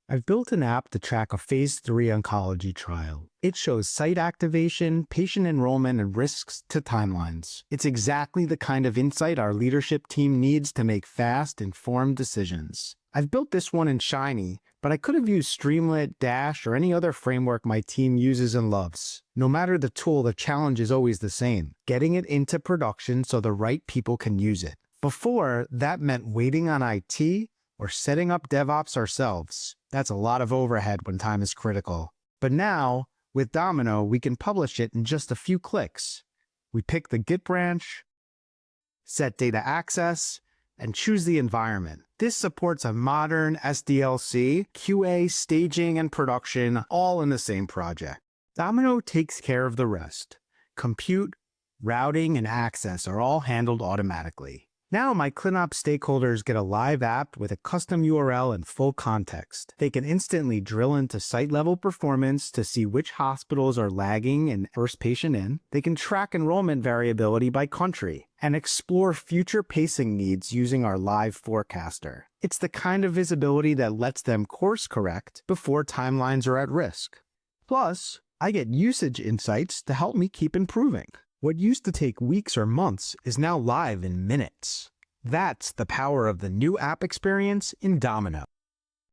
I've built an app to track a phase 3 oncology trial. It shows site activation, patient enrollment, and risks to timelines. It's exactly the kind of insight our leadership team needs to make fast, informed decisions. I've built this one in Shiny, but I could have used Streamlined, Dash, or any other framework my team uses and loves. No matter the tool, the challenge is always the same: getting it into production so the right people can use it. Before, that meant waiting on IT or setting up DevOps ourselves. That's a lot of overhead when time is critical. But now, with Domino, we can publish it in just a few clicks. We pick the Git branch, set data access, and choose the environment. This supports a modern SDLC, QA, staging, and production, all in the same project. Domino takes care of the rest. Compute, routing, and access are all handled automatically. Now my ClinOps stakeholders get a live app with a custom URL and full context. They can instantly drill into site-level performance to see which hospitals are lagging and first patient in. They can track enrollment variability by country and explore future pacing needs using our live forecaster. It's the kind of visibility that lets them course correct before timelines are at risk. Plus, I get usage insights to help me keep improving. What used to take weeks or months is now live in minutes. That's the power of the new app experience in Domino.